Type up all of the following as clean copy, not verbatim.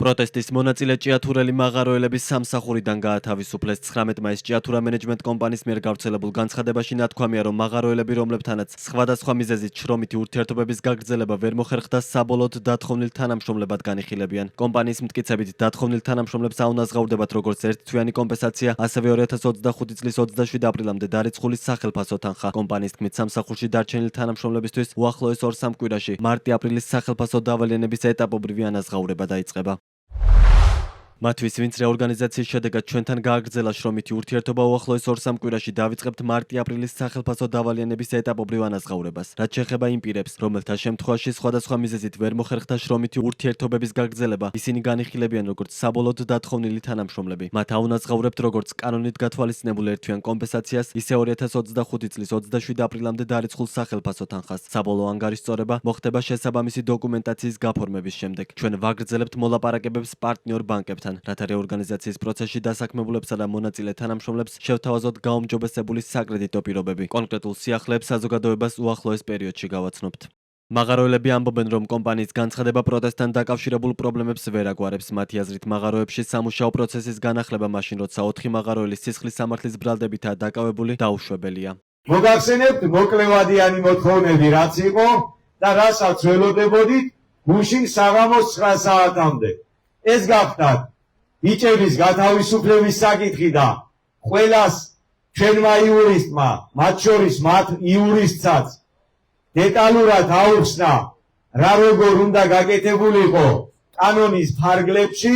პროტესტის მონაწილე ჭიათურელი მაღაროელების სამსახურიდან გაათავისუფლეს 19 მაისს ჭიათურა მენეჯმენტ კომპანიის მიერ გავრცელებულ განცხადებაში ნათქვამია, რომ მაღაროელები, რომლებთანაც სხვადასხვა მიზეზით შრომითი ურთიერთობების გაგრძელება ვერ მოხერხდა, საბოლოოდ დათხოვნილ თანამშრომლებად განიხილებიან. კომპანიის მტკიცებით, დათხოვნილ თანამშრომლებს აუნაზღაურდებათ როგორც ერთთვიანი კომპენსაცია, ასევე 2025 წლის 27 აპრილამდე დარიცხული სახელფასო თანხა. კომპანიის თქმით, სამსახურში დარჩენილი თანამშრომლებისთვის უახლოეს 2-3 კვირაში მარტი-აპრილის სახელფასო დავალიანების ეტაპობრივი ანაზღაურება დაიწყება. მათთვის, ვინც რეორგანიზაციის შედეგად ჩვენთან გააგრძელა შრომითი ურთიერთობა, უახლოეს 2-3 კვირაში დავიწყებთ მარტი-აპრილის სახელფასო დავალიანების ეტაპობრივ ანაზღაურებას. რაც შეეხება იმ პირებს, რომელთა შემთხვევაში სხვადასხვა მიზეზით ვერ მოხერხდა შრომითი ურთიერთობების გაგრძელება, ისინი განიხილებიან როგორც საბოლოოდ დათხოვნილი თანამშრომლები. მათ აუნაზღაურებთ როგორც კანონით გათვალისწინებულ ერთთვიან კომპენსაციას, ისე 2025 წლის 27 აპრილამდე დარიცხულ სახელფასო თანხას. საბოლოო ანგარიშწორება მოხდება შესაბამისი დოკუმენტაციის გაფორმების შემდეგ. ჩვენ ვაგრძელებთ მოლაპარაკებებს პარტნიორ ბანკებთან, რათა რეორგანიზაციის პროცესში დასაქმებულებსა და მონაწილე თანამშრომლებს შევთავაზოთ გაუმჯობესებული საკრედიტო პირობები. კონკრეტულ სიახლეებს საზოგადოებას უახლოეს პერიოდში გავაცნობთ. მაღაროელები ამბობენ, რომ კომპანიის განცხადება პროტესტთან დაკავშირებულ პრობლემებს ვერ აგვარებს. მათი აზრით, მაღაროებში სამუშაო პროცესის განახლება მაშინ, როცა 4 მაღაროელი სისხლის სამართლის ბრალდებითაა დაკავებული, დაუშვებელია. მოგახსენებთ მოკლევადიანი მოთხოვნები რაც იყო და რასაც ველოდებოდით გუშინ საღამოს 9 საათამდე. ეს გახდათ ბიჭების გათავისუფლების საკითხი და ყველას ჩვენმა იურისტმა, მათ შორის მათ იურისტსაც დეტალურად აუხსნა, რა როგორ უნდა გაკეთებულიყო კანონის ფარგლებში,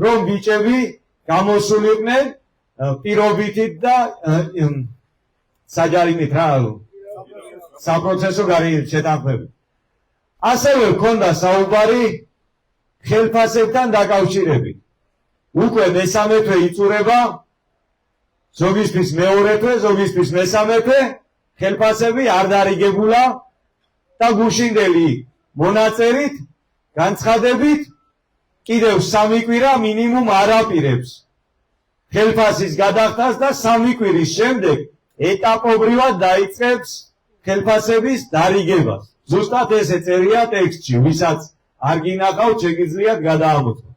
რომ ბიჭები გამოსულიყვნენ პირობითით და საჯარიმით რა საპროცესო შეთანხმებით. ასევე ჰქონდა საუბარი ხელფასებთან დაკავშირებით. უკვე მესამე თვე იწურება, ზოგისთვის მეორე თვე, ზოგისთვის მესამე თვე, ხელფასები არ დარიგებულა და გუშინდელი მონაწერით, განცხადებით, კიდევ 3 კვირა მინიმუმ არ აპირებს ხელფასის გადახდას და 3 კვირის შემდეგ ეტაპობრივად დაიწყებს ხელფასების დარიგებას. ზუსტად ესე წერია ტექსტში, ვისაც არ გინახავთ, შეგიძლიათ გადაამოწმოთ.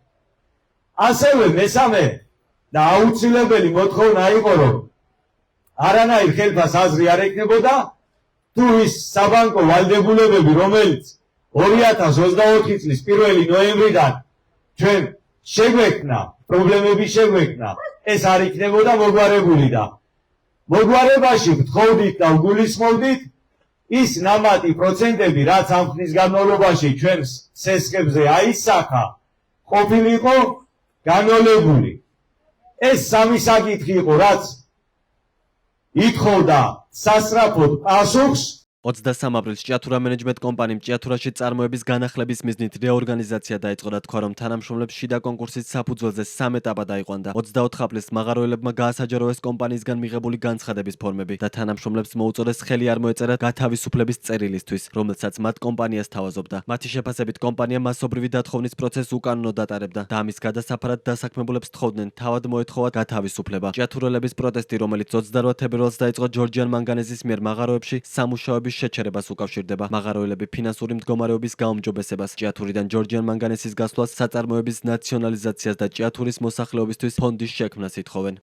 ასევე მესამე და აუცილებელი მოთხოვნა იყო, რომ არანაირ ხელფას აზრი არ ექნებოდა, თუ ის საბანკო ვალდებულებები, რომელიც 2024 წლის 1 ნოემბრიდან ჩვენ შეგვექნა, პრობლემები შეგვექნა, ეს არ იქნებოდა მოგვარებული და მოგვარებაში ვთხოვდით და ვგულისხმობდით ის ნამატი პროცენტები, რაც ამ ხნის განმავლობაში ჩვენს სესხებზე აისახა, ყოფილიყო განოლებული. ეს 3 საკითხი იყო, რაც ითხოვდა სასწრაფოდ პასუხს. 23 აპრილს ჭიათურა მენეჯმენტ კომპანიამ ჭიათურაში წარმოების განახლების მიზნით რეორგანიზაცია დაიწყო და თქვა, რომ თანამშრომლებს შიდა კონკურსის საფუძველზე 3 ეტაპად აიყვანდა. 24 აპრილს მაღაროელებმა გაასაჯაროეს კომპანიისგან მიღებული განცხადების ფორმები და თანამშრომლებს მოუწოდეს ხელი არ მოეწერა გათავისუფლების წერილისთვის, რომელსაც მათ კომპანია სთავაზობდა. მათი შეფასებით კომპანია მასობრივი დათხოვნის პროცესს უკანონოდ ატარებდა და ამის გადასაფარად დასაქმებულებს თხოვდნენ თავად მოეთხოვათ გათავისუფლება. ჭიათურელების პროტესტი, რომელიც 28 თებერვალს დაიწყო ჯორჯიან მანგანეზის მიერ მაღაროებში, სამუშაოების შეჩერებას უკავშირდება. მაღაროელები ფინანსური მდგომარეობის გაუმჯობესებას, ჭიათურიდან ჯორჯიან მანგანესის გასვლას, საწარმოების ნაციონალიზაციას და ჭიათურის მოსახლეობისთვის ფონდის შექმნას ითხოვენ.